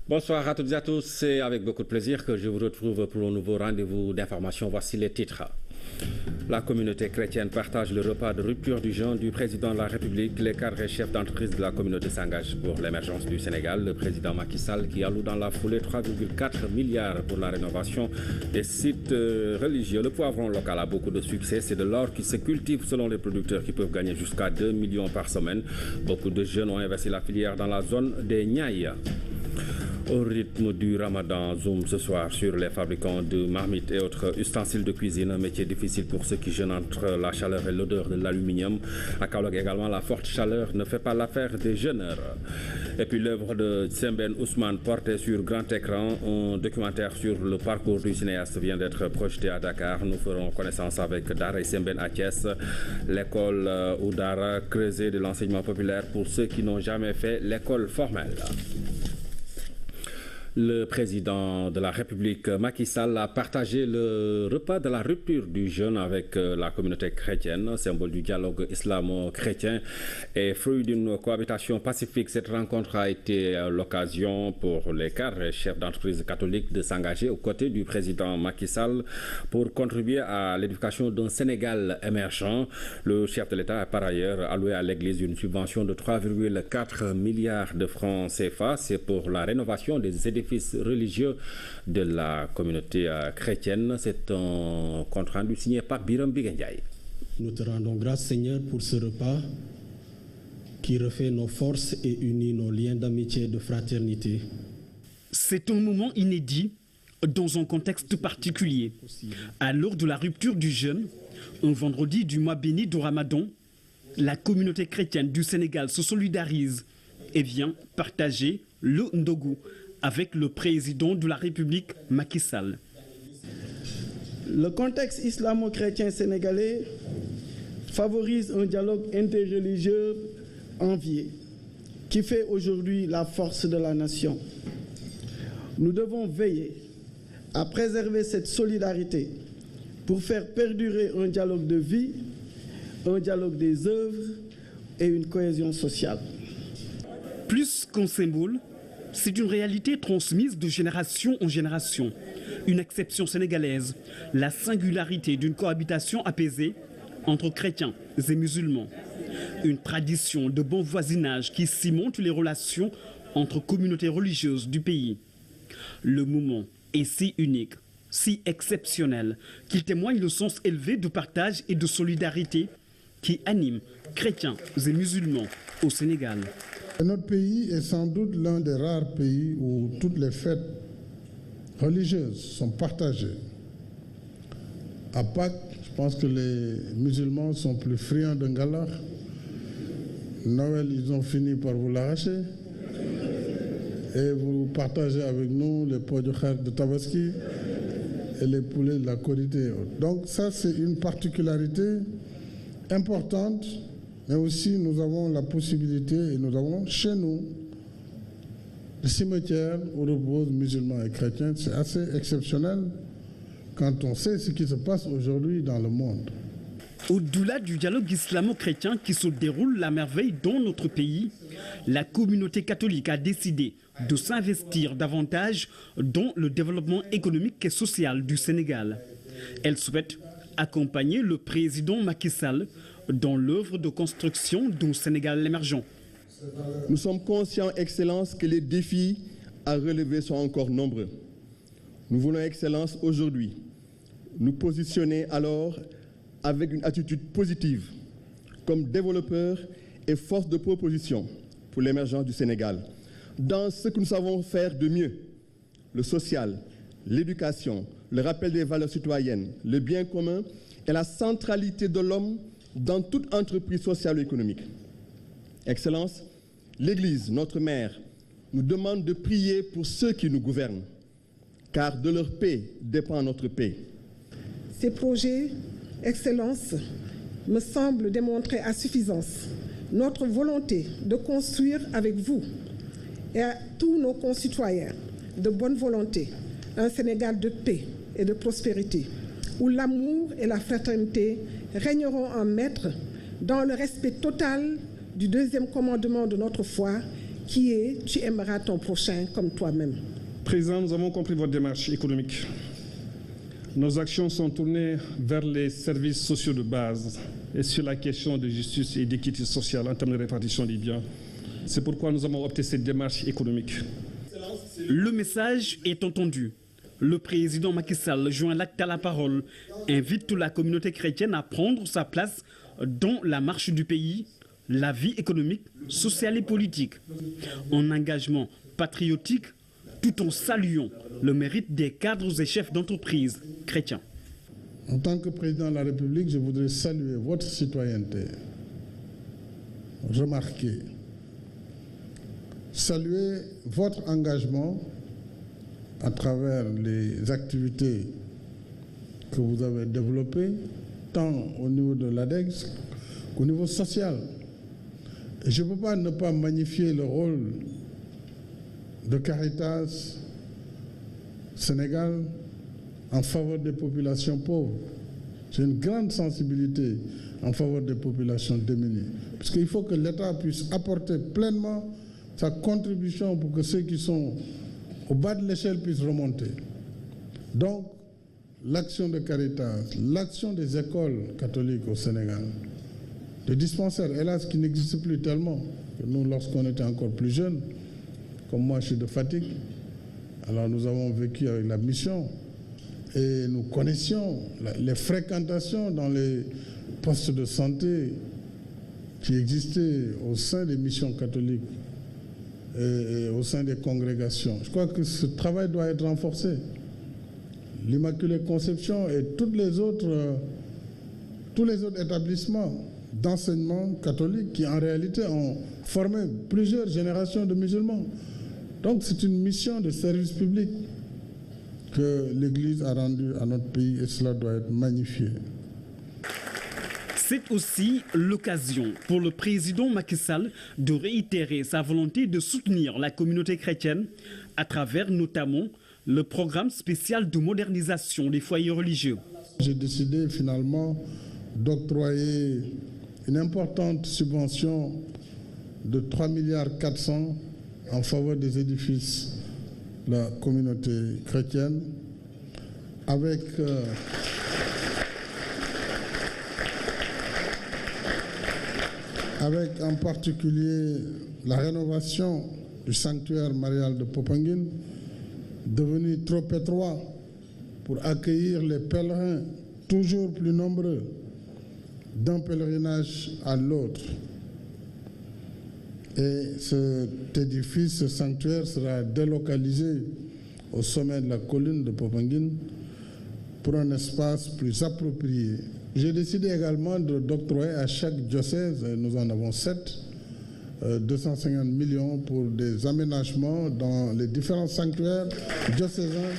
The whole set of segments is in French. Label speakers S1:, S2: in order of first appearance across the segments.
S1: Bonsoir à toutes et à tous, c'est avec beaucoup de plaisir que je vous retrouve pour un nouveau rendez-vous d'information. Voici les titres. La communauté chrétienne partage le repas de rupture du jeûne du président de la République. Les cadres chefs d'entreprise de la communauté s'engagent pour l'émergence du Sénégal. Le président Macky Sall qui alloue dans la foulée 3,4 milliards pour la rénovation des sites religieux. Le poivron local a beaucoup de succès. C'est de l'or qui se cultive selon les producteurs qui peuvent gagner jusqu'à 2 millions par semaine. Beaucoup de jeunes ont investi la filière dans la zone des Niayes. Au rythme du Ramadan, zoom ce soir sur les fabricants de marmites et autres ustensiles de cuisine. Un métier difficile pour ceux qui jeûnent entre la chaleur et l'odeur de l'aluminium. À Kaolack également, la forte chaleur ne fait pas l'affaire des jeûneurs. Et puis l'œuvre de Sembène Ousmane portée sur grand écran. Un documentaire sur le parcours du cinéaste vient d'être projeté à Dakar. Nous ferons connaissance avec Dara et Sembène à Thiès. L'école ou Dara, creuset de l'enseignement populaire pour ceux qui n'ont jamais fait l'école formelle. Le président de la République, Macky Sall, a partagé le repas de la rupture du jeûne avec la communauté chrétienne, symbole du dialogue islamo-chrétien et fruit d'une cohabitation pacifique. Cette rencontre a été l'occasion pour les cadres et chefs d'entreprise catholiques de s'engager aux côtés du président Macky Sall pour contribuer à l'éducation d'un Sénégal émergent. Le chef de l'État a par ailleurs alloué à l'Église une subvention de 3,4 milliards de francs CFA. C'est pour la rénovation des édifices religieux de la communauté chrétienne. C'est un compte rendu signé par Biram Bigendiaï.
S2: Nous te rendons grâce, Seigneur, pour ce repas qui refait nos forces et unit nos liens d'amitié et de fraternité.
S3: C'est un moment inédit dans un contexte particulier. À l'heure de la rupture du jeûne, un vendredi du mois béni du Ramadan, la communauté chrétienne du Sénégal se solidarise et vient partager le ndogu avec le président de la République, Macky Sall.
S4: Le contexte islamo-chrétien sénégalais favorise un dialogue interreligieux envié qui fait aujourd'hui la force de la nation. Nous devons veiller à préserver cette solidarité pour faire perdurer un dialogue de vie, un dialogue des œuvres et une cohésion sociale.
S3: Plus qu'un symbole, c'est une réalité transmise de génération en génération. Une exception sénégalaise, la singularité d'une cohabitation apaisée entre chrétiens et musulmans. Une tradition de bon voisinage qui cimente les relations entre communautés religieuses du pays. Le moment est si unique, si exceptionnel, qu'il témoigne le sens élevé de partage et de solidarité qui anime chrétiens et musulmans au Sénégal.
S5: Notre pays est sans doute l'un des rares pays où toutes les fêtes religieuses sont partagées. À Pâques, je pense que les musulmans sont plus friands d'un gala. Noël, ils ont fini par vous l'arracher. Et vous partagez avec nous les pots de khar de Tabaski et les poulets de la Korité. Donc ça, c'est une particularité importante. Mais aussi, nous avons la possibilité, et nous avons chez nous, le cimetière où reposent musulmans et chrétiens. C'est assez exceptionnel quand on sait ce qui se passe aujourd'hui dans le monde.
S3: Au-delà du dialogue islamo-chrétien qui se déroule à merveille dans notre pays, la communauté catholique a décidé de s'investir davantage dans le développement économique et social du Sénégal. Elle souhaite accompagner le président Macky Sall dans l'œuvre de construction d'un Sénégal émergent.
S6: Nous sommes conscients, Excellence, que les défis à relever sont encore nombreux. Nous voulons, Excellence, aujourd'hui, nous positionner alors avec une attitude positive, comme développeurs et force de proposition pour l'émergence du Sénégal, dans ce que nous savons faire de mieux, le social, l'éducation, le rappel des valeurs citoyennes, le bien commun et la centralité de l'homme dans toute entreprise sociale ou économique. Excellence, l'Église, notre mère, nous demande de prier pour ceux qui nous gouvernent, car de leur paix dépend notre paix.
S7: Ces projets, Excellence, me semblent démontrer à suffisance notre volonté de construire avec vous et à tous nos concitoyens de bonne volonté un Sénégal de paix et de prospérité, où l'amour et la fraternité régneront en maître dans le respect total du deuxième commandement de notre foi qui est « Tu aimeras ton prochain comme toi-même ».
S3: Président, nous avons compris votre démarche économique. Nos actions sont tournées vers les services sociaux de base et sur la question de justice et d'équité sociale en termes de répartition des biens. C'est pourquoi nous avons opté cette démarche économique. Le message est entendu. Le président Macky Sall, joint l'acte à la parole, invite toute la communauté chrétienne à prendre sa place dans la marche du pays, la vie économique, sociale et politique. Un engagement patriotique tout en saluant le mérite des cadres et chefs d'entreprise chrétiens.
S5: En tant que président de la République, je voudrais saluer votre citoyenneté, remarquer, saluer votre engagement à travers les activités que vous avez développées, tant au niveau de l'ADEX qu'au niveau social. Et je ne peux pas ne pas magnifier le rôle de Caritas Sénégal en faveur des populations pauvres. J'ai une grande sensibilité en faveur des populations démunies. Parce qu'il faut que l'État puisse apporter pleinement sa contribution pour que ceux qui sont au bas de l'échelle puissent remonter. Donc, l'action de Caritas, l'action des écoles catholiques au Sénégal, des dispensaires, hélas, qui n'existent plus tellement. Nous, lorsqu'on était encore plus jeunes, comme moi, je suis de Fatick, alors nous avons vécu avec la mission et nous connaissions les fréquentations dans les postes de santé qui existaient au sein des missions catholiques et au sein des congrégations. Je crois que ce travail doit être renforcé. L'Immaculée Conception et tous les autres établissements d'enseignement catholique qui en réalité ont formé plusieurs générations de musulmans. Donc c'est une mission de service public que l'Église a rendue à notre pays et cela doit être magnifié.
S3: C'est aussi l'occasion pour le président Macky Sall de réitérer sa volonté de soutenir la communauté chrétienne à travers notamment le programme spécial de modernisation des foyers religieux.
S5: J'ai décidé finalement d'octroyer une importante subvention de 3,4 milliards en faveur des édifices de la communauté chrétienne avec en particulier la rénovation du sanctuaire marial de Popenguine, devenu trop étroit pour accueillir les pèlerins toujours plus nombreux d'un pèlerinage à l'autre. Et cet édifice, ce sanctuaire sera délocalisé au sommet de la colline de Popenguine pour un espace plus approprié. J'ai décidé également d'octroyer à chaque diocèse, et nous en avons 7, 250 millions pour des aménagements dans les différents sanctuaires diocésains.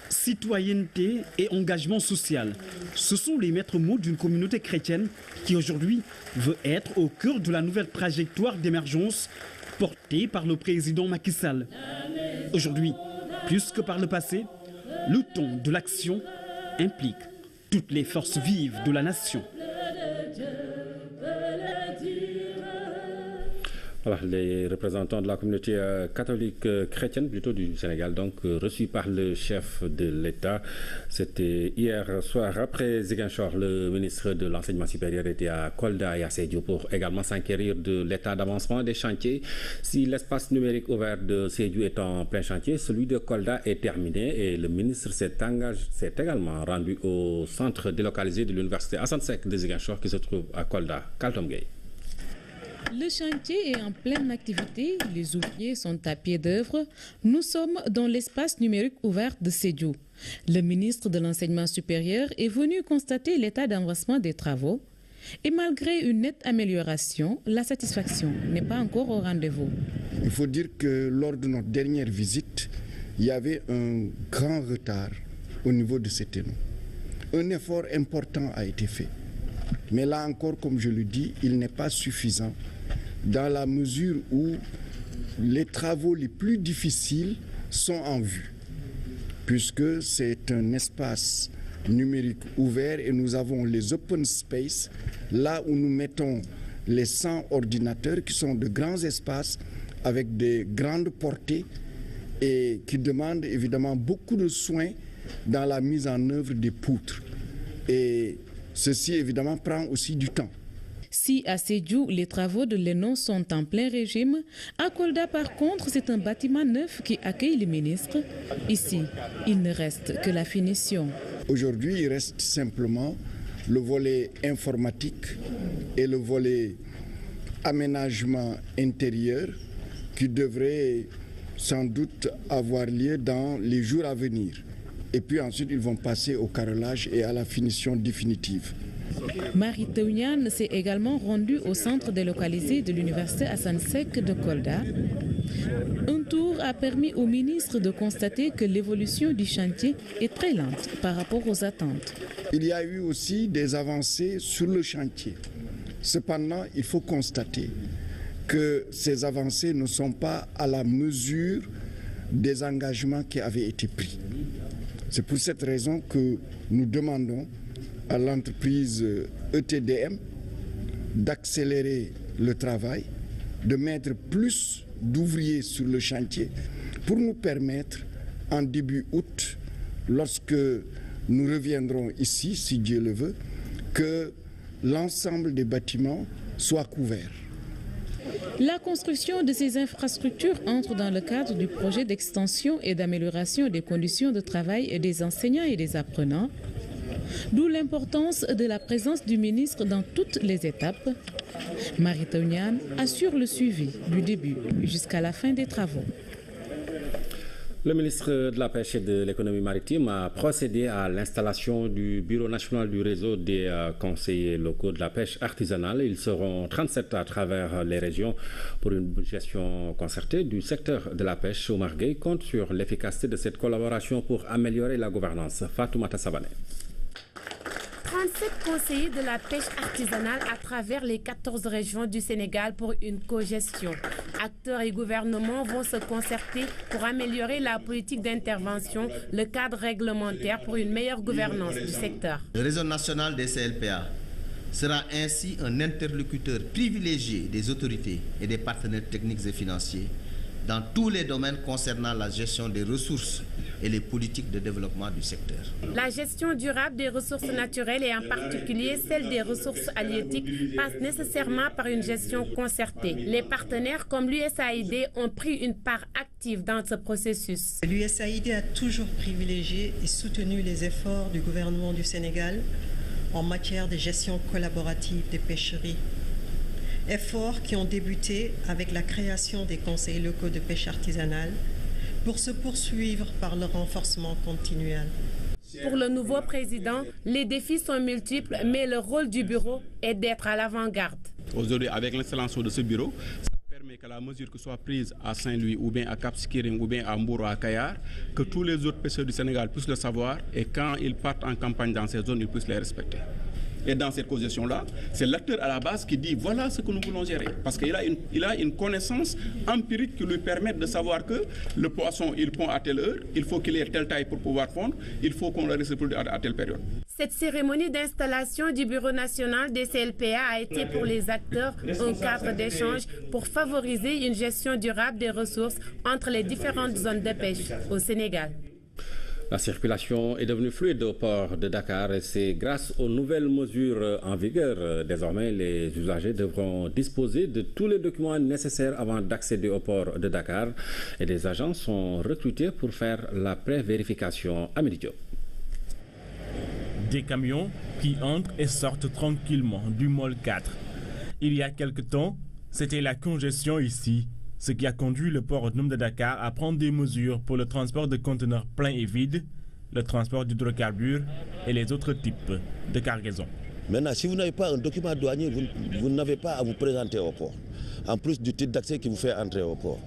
S3: Citoyenneté et engagement social, ce sont les maîtres mots d'une communauté chrétienne qui aujourd'hui veut être au cœur de la nouvelle trajectoire d'émergence portée par le président Macky Sall. Aujourd'hui, plus que par le passé, le temps de l'action implique toutes les forces vives de la nation.
S1: Voilà, les représentants de la communauté catholique chrétienne, plutôt du Sénégal, donc reçus par le chef de l'État. C'était hier soir. Après Ziguinchor, le ministre de l'Enseignement supérieur était à Kolda et à Sédhiou pour également s'inquérir de l'état d'avancement des chantiers. Si l'espace numérique ouvert de Sédhiou est en plein chantier, celui de Kolda est terminé et le ministre s'est également rendu au centre délocalisé de l'université Assane Seck de Ziguinchor qui se trouve à Kolda. Kaltom Gueye.
S8: Le chantier est en pleine activité, les ouvriers sont à pied d'œuvre. Nous sommes dans l'espace numérique ouvert de Sédhiou. Le ministre de l'Enseignement supérieur est venu constater l'état d'avancement des travaux. Et malgré une nette amélioration, la satisfaction n'est pas encore au rendez-vous.
S9: Il faut dire que lors de notre dernière visite, il y avait un grand retard au niveau de ces ténons. Un effort important a été fait. Mais là encore, comme je le dis, il n'est pas suffisant dans la mesure où les travaux les plus difficiles sont en vue, puisque c'est un espace numérique ouvert et nous avons les open space, là où nous mettons les 100 ordinateurs qui sont de grands espaces avec des grandes portées et qui demandent évidemment beaucoup de soins dans la mise en œuvre des poutres. Et ceci évidemment prend aussi du temps.
S8: Si à Sédhiou, les travaux de l'ENO sont en plein régime, à Kolda par contre, c'est un bâtiment neuf qui accueille les ministres. Ici, il ne reste que la finition.
S9: Aujourd'hui, il reste simplement le volet informatique et le volet aménagement intérieur qui devrait sans doute avoir lieu dans les jours à venir. Et puis ensuite, ils vont passer au carrelage et à la finition définitive.
S8: Mary Teuw Niane s'est également rendue au centre délocalisé de l'université Assane Seck de Kolda. Un tour a permis au ministre de constater que l'évolution du chantier est très lente par rapport aux attentes.
S9: Il y a eu aussi des avancées sur le chantier. Cependant, il faut constater que ces avancées ne sont pas à la mesure des engagements qui avaient été pris. C'est pour cette raison que nous demandons à l'entreprise ETDM d'accélérer le travail, de mettre plus d'ouvriers sur le chantier pour nous permettre en début août, lorsque nous reviendrons ici, si Dieu le veut, que l'ensemble des bâtiments soient couverts.
S8: La construction de ces infrastructures entre dans le cadre du projet d'extension et d'amélioration des conditions de travail des enseignants et des apprenants, d'où l'importance de la présence du ministre dans toutes les étapes. Mary Teuw Niane assure le suivi du début jusqu'à la fin des travaux.
S1: Le ministre de la Pêche et de l'Économie maritime a procédé à l'installation du Bureau national du réseau des conseillers locaux de la pêche artisanale. Ils seront 37 à travers les régions pour une gestion concertée du secteur de la pêche. Oumar Gueye compte sur l'efficacité de cette collaboration pour améliorer la gouvernance. Fatoumata Savané.
S10: 37 conseillers de la pêche artisanale à travers les 14 régions du Sénégal pour une cogestion. Acteurs et gouvernements vont se concerter pour améliorer la politique d'intervention, le cadre réglementaire pour une meilleure gouvernance du secteur.
S11: Le réseau national des CLPA sera ainsi un interlocuteur privilégié des autorités et des partenaires techniques et financiers dans tous les domaines concernant la gestion des ressources et les politiques de développement du secteur.
S10: La gestion durable des ressources naturelles et en particulier celle des ressources halieutiques passe nécessairement par une gestion concertée. Les partenaires comme l'USAID ont pris une part active dans ce processus.
S12: L'USAID a toujours privilégié et soutenu les efforts du gouvernement du Sénégal en matière de gestion collaborative des pêcheries. Efforts qui ont débuté avec la création des conseils locaux de pêche artisanale pour se poursuivre par le renforcement continuel.
S10: Pour le nouveau président, les défis sont multiples, mais le rôle du bureau est d'être à l'avant-garde.
S13: Aujourd'hui, avec l'installation de ce bureau, ça permet que la mesure que soit prise à Saint-Louis ou bien à Cap Skirring ou bien à Mbour ou à Kayar, que tous les autres pêcheurs du Sénégal puissent le savoir et quand ils partent en campagne dans ces zones, ils puissent les respecter. Et dans cette cogestion-là, c'est l'acteur à la base qui dit voilà ce que nous voulons gérer. Parce qu'il a une connaissance empirique qui lui permet de savoir que le poisson, il pond à telle heure, il faut qu'il ait telle taille pour pouvoir pondre, il faut qu'on le reproduise à telle période.
S10: Cette cérémonie d'installation du Bureau national des CLPA a été pour les acteurs un cadre d'échange pour favoriser une gestion durable des ressources entre les différentes zones de pêche au Sénégal.
S1: La circulation est devenue fluide au port de Dakar et c'est grâce aux nouvelles mesures en vigueur. Désormais, les usagers devront disposer de tous les documents nécessaires avant d'accéder au port de Dakar et des agents sont recrutés pour faire la pré-vérification à Midi Diop.
S14: Des camions qui entrent et sortent tranquillement du Môle 4. Il y a quelque temps, c'était la congestion ici. Ce qui a conduit le port autonome de Dakar à prendre des mesures pour le transport de conteneurs pleins et vides, le transport d'hydrocarbures et les autres types de cargaisons.
S15: Maintenant, si vous n'avez pas un document douanier, vous n'avez pas à vous présenter au port, en plus du titre d'accès qui vous fait entrer au port.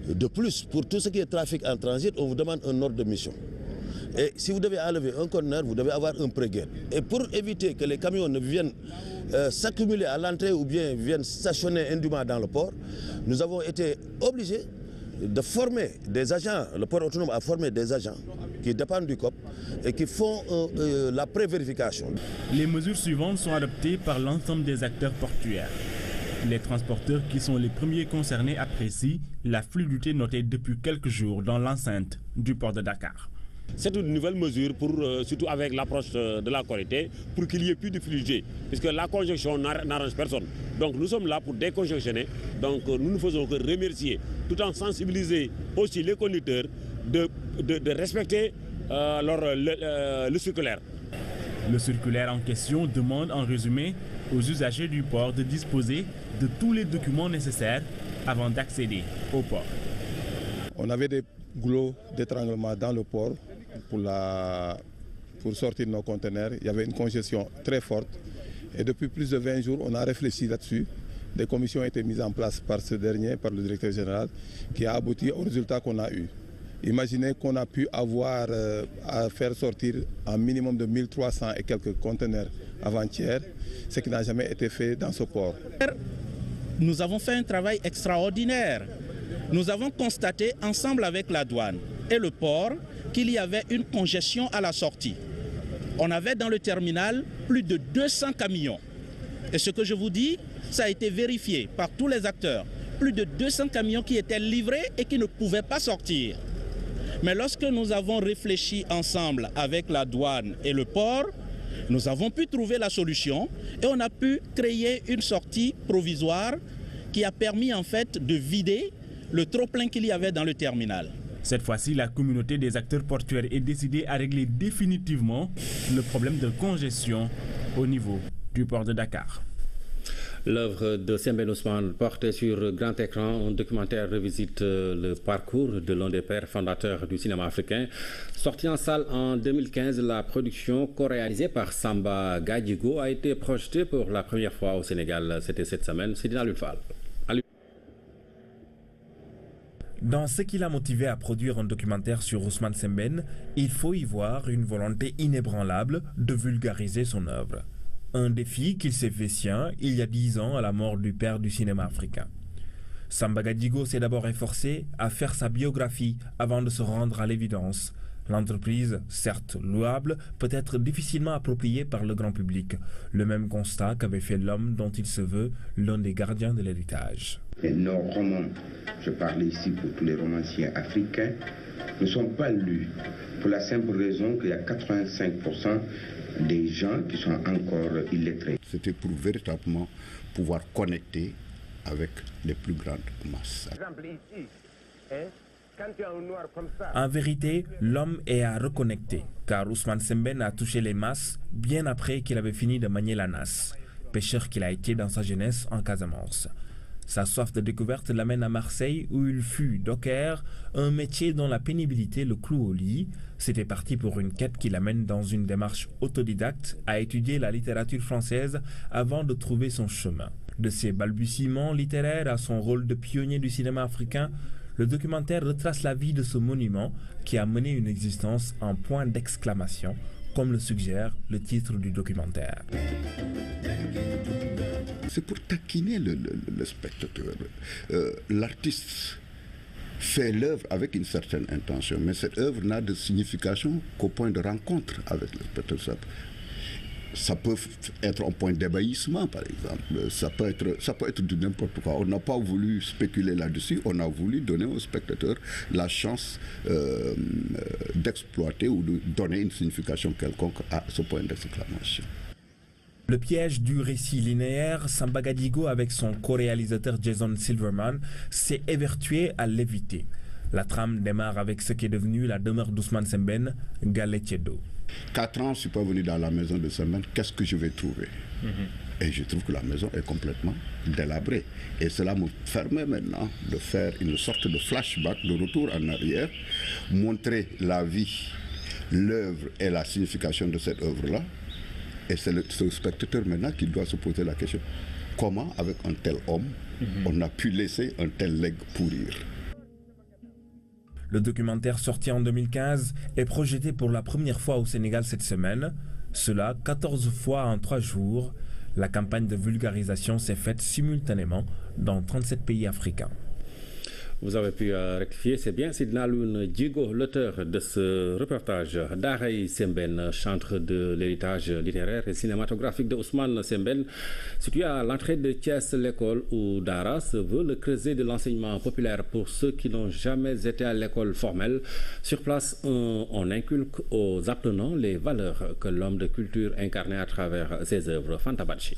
S15: De plus, pour tout ce qui est trafic en transit, on vous demande un ordre de mission. Et si vous devez enlever un conteneur, vous devez avoir un pré-guet. Et pour éviter que les camions ne viennent s'accumuler à l'entrée ou bien viennent stationner indûment dans le port, nous avons été obligés de former des agents. Le port autonome a formé des agents qui dépendent du COP et qui font la pré-vérification.
S14: Les mesures suivantes sont adoptées par l'ensemble des acteurs portuaires. Les transporteurs qui sont les premiers concernés apprécient la fluidité notée depuis quelques jours dans l'enceinte du port de Dakar.
S16: C'est une nouvelle mesure, surtout avec l'approche de la Korité, pour qu'il n'y ait plus de fluidité, puisque la conjonction n'arrange personne. Donc nous sommes là pour décongestionner, donc nous ne faisons que remercier, tout en sensibiliser aussi les conducteurs de respecter le circulaire.
S14: Le circulaire en question demande en résumé aux usagers du port de disposer de tous les documents nécessaires avant d'accéder au port.
S17: On avait des goulots d'étranglement dans le port pour sortir nos conteneurs. Il y avait une congestion très forte et depuis plus de 20 jours, on a réfléchi là-dessus. Des commissions ont été mises en place par ce dernier, par le directeur général, qui a abouti au résultat qu'on a eu. Imaginez qu'on a pu avoir à faire sortir un minimum de 1300 et quelques conteneurs avant-hier, ce qui n'a jamais été fait dans ce port.
S18: Nous avons fait un travail extraordinaire. Nous avons constaté ensemble avec la douane et le port qu'il y avait une congestion à la sortie. On avait dans le terminal plus de 200 camions. Et ce que je vous dis, ça a été vérifié par tous les acteurs. Plus de 200 camions qui étaient livrés et qui ne pouvaient pas sortir. Mais lorsque nous avons réfléchi ensemble avec la douane et le port, nous avons pu trouver la solution et on a pu créer une sortie provisoire qui a permis en fait de vider le trop-plein qu'il y avait dans le terminal.
S14: Cette fois-ci, la communauté des acteurs portuaires est décidée à régler définitivement le problème de congestion au niveau du port de Dakar.
S1: L'œuvre de Sembène Ousmane portée sur grand écran, un documentaire revisite le parcours de l'un des pères fondateurs du cinéma africain. Sorti en salle en 2015, la production co-réalisée par Samba Gadjigo a été projetée pour la première fois au Sénégal. C'était cette semaine. C'est Dina Lulfal.
S19: Dans ce qui l'a motivé à produire un documentaire sur Ousmane Sembène, il faut y voir une volonté inébranlable de vulgariser son œuvre. Un défi qu'il s'est fait sien il y a 10 ans à la mort du père du cinéma africain. Samba Gadjigo s'est d'abord efforcé à faire sa biographie avant de se rendre à l'évidence. L'entreprise, certes louable, peut être difficilement appropriée par le grand public. Le même constat qu'avait fait l'homme dont il se veut l'un des gardiens de l'héritage.
S20: Nos romans, je parle ici pour tous les romanciers africains, ne sont pas lus pour la simple raison qu'il y a 85% des gens qui sont encore illettrés.
S9: C'était pour véritablement pouvoir connecter avec les plus grandes masses.
S19: En vérité, l'homme est à reconnecter, car Ousmane Sembène a touché les masses bien après qu'il avait fini de manier la nasse, pêcheur qu'il a été dans sa jeunesse en Casamance. Sa soif de découverte l'amène à Marseille où il fut docker, un métier dont la pénibilité le cloue au lit. C'était parti pour une quête qui l'amène dans une démarche autodidacte à étudier la littérature française avant de trouver son chemin. De ses balbutiements littéraires à son rôle de pionnier du cinéma africain, le documentaire retrace la vie de ce monument qui a mené une existence en point d'exclamation, comme le suggère le titre du documentaire.
S9: C'est pour taquiner le spectateur. L'artiste fait l'œuvre avec une certaine intention, mais cette œuvre n'a de signification qu'au point de rencontre avec le spectateur. Ça peut être un point d'ébahissement, par exemple. Ça peut être de n'importe quoi. On n'a pas voulu spéculer là-dessus. On a voulu donner au spectateur la chance d'exploiter ou de donner une signification quelconque à ce point d'exclamation.
S19: Le piège du récit linéaire, Samba Gadjigo, avec son co-réalisateur Jason Silverman, s'est évertué à l'éviter. La trame démarre avec ce qui est devenu la demeure d'Ousmane Sembène, Galetiedo.
S9: 4 ans, je ne suis pas venu dans la maison de Sembène. Qu'est-ce que je vais trouver? Et je trouve que la maison est complètement délabrée. Et cela me permet maintenant de faire une sorte de flashback, de retour en arrière, montrer la vie, l'œuvre et la signification de cette œuvre-là. Et c'est le spectateur maintenant qui doit se poser la question, comment avec un tel homme, on a pu laisser un tel legs pourrir?
S19: Le documentaire sorti en 2015 est projeté pour la première fois au Sénégal cette semaine. Cela 14 fois en 3 jours. La campagne de vulgarisation s'est faite simultanément dans 37 pays africains.
S1: Vous avez pu rectifier, c'est bien Sidna Loun Djigo, l'auteur de ce reportage. Daray Sembène, chantre de l'héritage littéraire et cinématographique de Ousmane Sembène, situé à l'entrée de Thiès, l'école où Dara se veut le creuset de l'enseignement populaire pour ceux qui n'ont jamais été à l'école formelle. Sur place, on inculque aux apprenants les valeurs que l'homme de culture incarnait à travers ses œuvres. Fantabachi.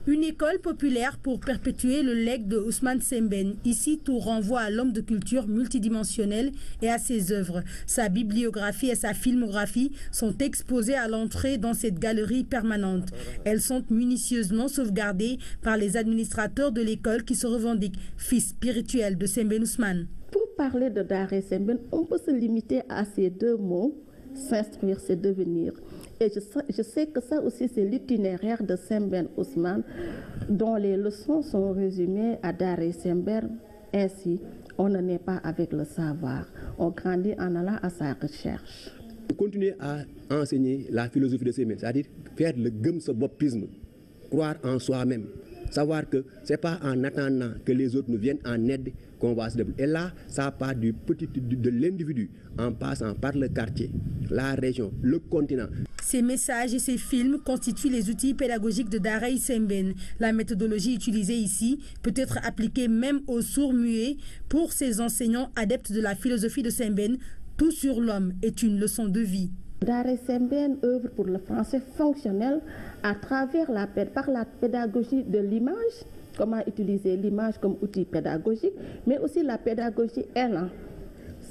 S21: Une école populaire pour perpétuer le legs de Ousmane Sembène. Ici, tout renvoie à l'homme de culture multidimensionnel et à ses œuvres. Sa bibliographie et sa filmographie sont exposées à l'entrée dans cette galerie permanente. Elles sont minutieusement sauvegardées par les administrateurs de l'école qui se revendiquent fils spirituel de Sembène Ousmane.
S22: Pour parler de Daray Sembène, on peut se limiter à ces deux mots, s'instruire, c'est devenir. Et je sais que ça aussi, c'est l'itinéraire de Sembène Ousmane, dont les leçons sont résumées à Daray Sembène. Ainsi, on ne naît pas avec le savoir, on grandit en allant à sa recherche.
S23: Continuer à enseigner la philosophie de Sembène, c'est-à-dire faire le gumsebopisme, croire en soi-même, savoir que ce n'est pas en attendant que les autres nous viennent en aide qu'on va se développer. Et là, ça part de l'individu, en passant par le quartier, la région, le continent.
S21: Ces messages et ces films constituent les outils pédagogiques de Daray Sembène. La méthodologie utilisée ici peut être appliquée même aux sourds-muets. Pour ces enseignants adeptes de la philosophie de Sembène, tout sur l'homme est une leçon de vie.
S22: Daray Sembène œuvre pour le français fonctionnel à travers par la pédagogie de l'image, comment utiliser l'image comme outil pédagogique, mais aussi la pédagogie élan.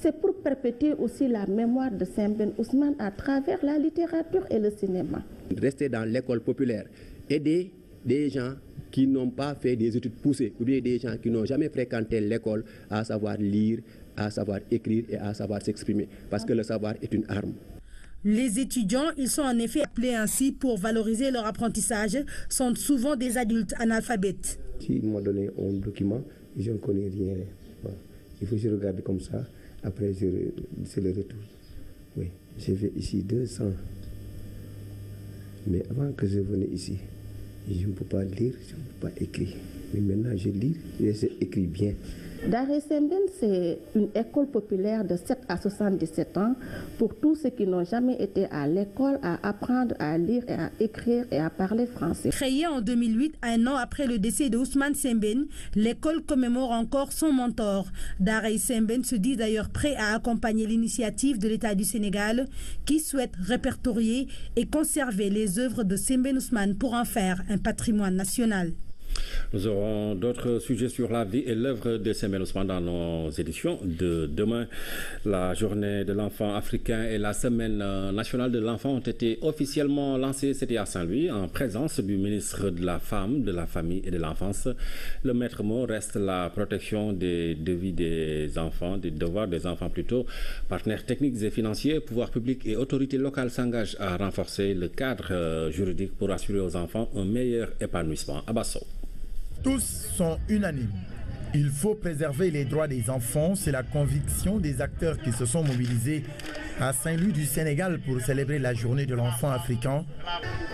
S22: C'est pour perpétuer aussi la mémoire de Sembène Ousmane à travers la littérature et le cinéma.
S23: Rester dans l'école populaire, aider des gens qui n'ont pas fait des études poussées, ou bien des gens qui n'ont jamais fréquenté l'école à savoir lire, à savoir écrire et à savoir s'exprimer, parce que le savoir est une arme.
S21: Les étudiants, ils sont en effet appelés ainsi pour valoriser leur apprentissage, sont souvent des adultes analphabètes.
S23: S'ils m'ont donné un document, je ne connais rien. Il faut que je regarde comme ça, après c'est le retour. Oui, j'ai fait ici 200. Mais avant que je venais ici, je ne peux pas lire, je ne peux pas écrire. Mais maintenant je lis et j'écris bien.
S22: Daray Sembène, c'est une école populaire de 7 à 77 ans pour tous ceux qui n'ont jamais été à l'école à apprendre à lire et à écrire et à parler français.
S21: Créée en 2008, un an après le décès de Ousmane Sembène, l'école commémore encore son mentor. Daray Sembène se dit d'ailleurs prêt à accompagner l'initiative de l'État du Sénégal qui souhaite répertorier et conserver les œuvres de Sembène Ousmane pour en faire un patrimoine national.
S1: Nous aurons d'autres sujets sur la vie et l'œuvre de Sembène Ousmane dans nos éditions de demain. La journée de l'enfant africain et la semaine nationale de l'enfant ont été officiellement lancées. C'était à Saint-Louis en présence du ministre de la Femme, de la Famille et de l'Enfance. Le maître mot reste la protection des devis des enfants, des devoirs des enfants plutôt. Partenaires techniques et financiers, pouvoirs publics et autorités locales s'engagent à renforcer le cadre juridique pour assurer aux enfants un meilleur épanouissement. Abasso.
S24: Tous sont unanimes. Il faut préserver les droits des enfants. C'est la conviction des acteurs qui se sont mobilisés à Saint-Louis du Sénégal pour célébrer la journée de l'enfant africain.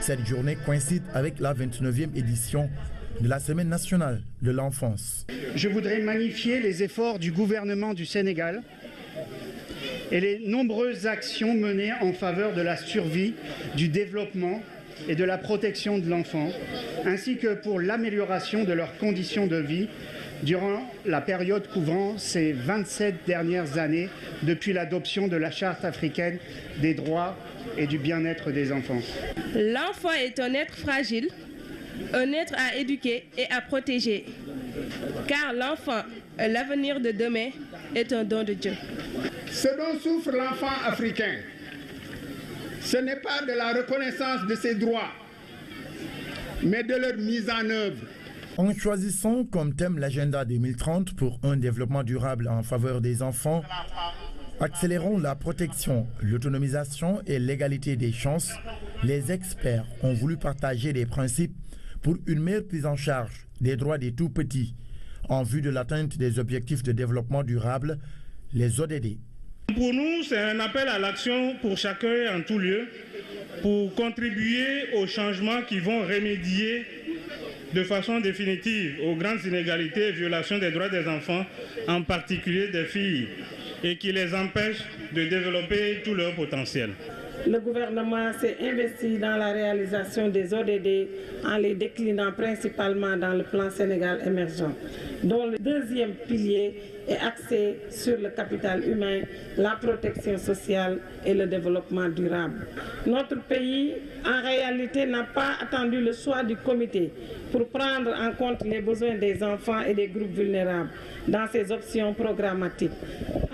S24: Cette journée coïncide avec la 29e édition de la Semaine nationale de l'enfance.
S25: Je voudrais magnifier les efforts du gouvernement du Sénégal et les nombreuses actions menées en faveur de la survie, du développement et de la protection de l'enfant, ainsi que pour l'amélioration de leurs conditions de vie durant la période couvrant ces 27 dernières années depuis l'adoption de la Charte africaine des droits et du bien-être des enfants.
S26: L'enfant est un être fragile, un être à éduquer et à protéger, car l'enfant, l'avenir de demain, est un don de Dieu.
S27: Ce dont souffre l'enfant africain, ce n'est pas de la reconnaissance de ses droits, mais de leur mise en œuvre.
S24: En choisissant comme thème l'agenda 2030 pour un développement durable en faveur des enfants, accélérons la protection, l'autonomisation et l'égalité des chances, les experts ont voulu partager des principes pour une meilleure prise en charge des droits des tout-petits en vue de l'atteinte des objectifs de développement durable, les ODD.
S28: Pour nous, c'est un appel à l'action pour chacun et en tout lieu, pour contribuer aux changements qui vont remédier de façon définitive aux grandes inégalités et violations des droits des enfants, en particulier des filles, et qui les empêche de développer tout leur potentiel.
S2: Le gouvernement s'est investi dans la réalisation des ODD en les déclinant principalement dans le plan Sénégal émergent, dont le deuxième pilier est axé sur le capital humain, la protection sociale et le développement durable. Notre pays, en réalité, n'a pas attendu le choix du comité pour prendre en compte les besoins des enfants et des groupes vulnérables dans ses options programmatiques.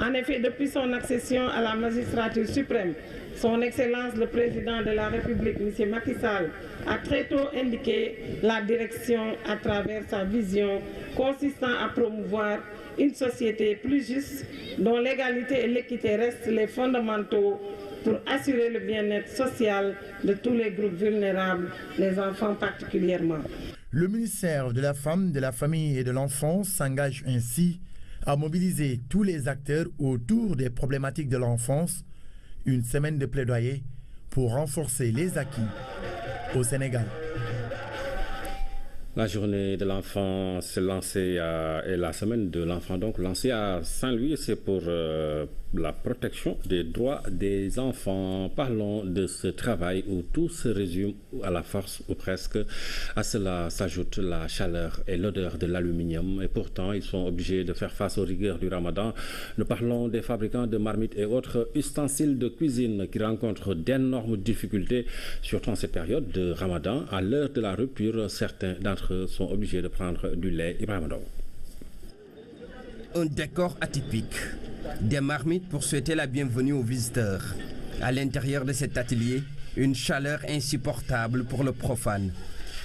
S2: En effet, depuis son accession à la magistrature suprême, Son Excellence le Président de la République, M. Macky Sall, a très tôt indiqué la direction à travers sa vision consistant à promouvoir une société plus juste dont l'égalité et l'équité restent les fondamentaux pour assurer le bien-être social de tous les groupes vulnérables, les enfants particulièrement.
S24: Le ministère de la Femme, de la Famille et de l'Enfance s'engage ainsi à mobiliser tous les acteurs autour des problématiques de l'enfance. Une semaine de plaidoyer pour renforcer les acquis au Sénégal.
S1: La journée de l'enfant s'est lancée et la semaine de l'enfant donc lancée à Saint-Louis, c'est pour la protection des droits des enfants. Parlons de ce travail où tout se résume à la force ou presque. À cela s'ajoute la chaleur et l'odeur de l'aluminium et pourtant ils sont obligés de faire face aux rigueurs du Ramadan. Nous parlons des fabricants de marmites et autres ustensiles de cuisine qui rencontrent d'énormes difficultés, surtout en cette période de Ramadan. À l'heure de la rupture, certains d'entre eux sont obligés de prendre du lait. Ibrahim Ndao.
S3: Un décor atypique, des marmites pour souhaiter la bienvenue aux visiteurs. À l'intérieur de cet atelier, une chaleur insupportable pour le profane.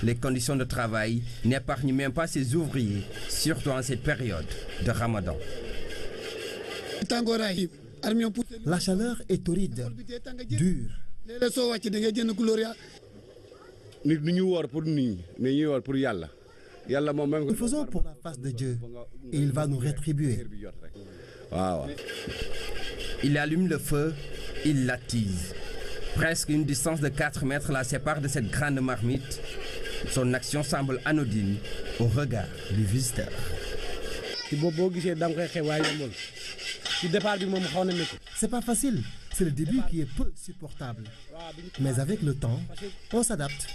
S3: Les conditions de travail n'épargnent même pas ces ouvriers, surtout en cette période de Ramadan.
S4: La chaleur est torride, dure. Nous faisons pour la face de Dieu et il va nous rétribuer.
S3: Il allume le feu, il l'attise. Presque une distance de 4 mètres la sépare de cette grande marmite. Son action semble anodine au regard du visiteur.
S4: C'est pas facile, c'est le début qui est peu supportable. Mais avec le temps, on s'adapte.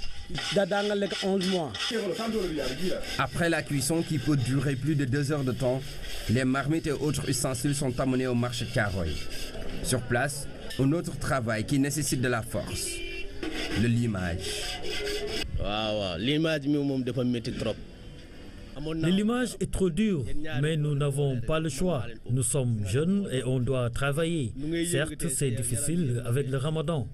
S3: Après la cuisson qui peut durer plus de 2 heures de temps, les marmites et autres ustensiles sont amenés au marché Caroy. Sur place, un autre travail qui nécessite de la force, le limage.
S5: Le limage est trop dur, mais nous n'avons pas le choix. Nous sommes jeunes et on doit travailler. Certes, c'est difficile avec le Ramadan.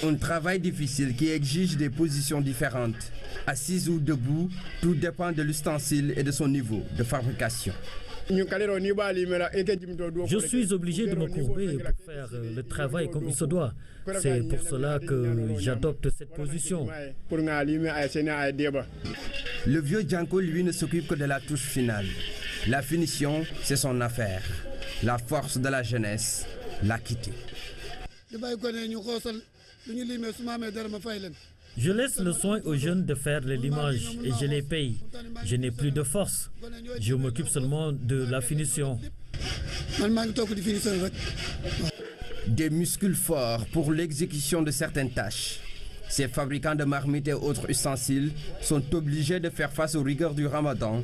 S3: Un travail difficile qui exige des positions différentes. Assise ou debout, tout dépend de l'ustensile et de son niveau de fabrication.
S5: Je suis obligé de me courber pour faire le travail comme il se doit. C'est pour cela que j'adopte cette position.
S3: Le vieux Django, lui, ne s'occupe que de la touche finale. La finition, c'est son affaire. La force de la jeunesse l'a quitté.
S5: Je laisse le soin aux jeunes de faire le limage et je les paye. Je n'ai plus de force. Je m'occupe seulement de la finition.
S3: Des muscles forts pour l'exécution de certaines tâches. Ces fabricants de marmites et autres ustensiles sont obligés de faire face aux rigueurs du Ramadan,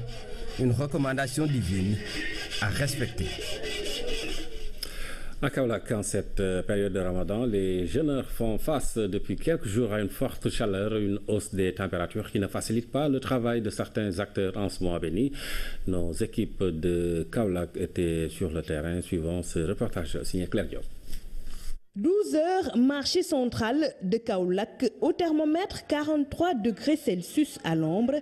S3: une recommandation divine à respecter.
S1: À Kaolack, en cette période de Ramadan, les jeûneurs font face depuis quelques jours à une forte chaleur, une hausse des températures qui ne facilite pas le travail de certains acteurs en ce mois béni. Nos équipes de Kaolack étaient sur le terrain, suivant ce reportage signé Claire Diop.
S6: 12 heures, marché central de Kaolack, au thermomètre 43 degrés Celsius à l'ombre.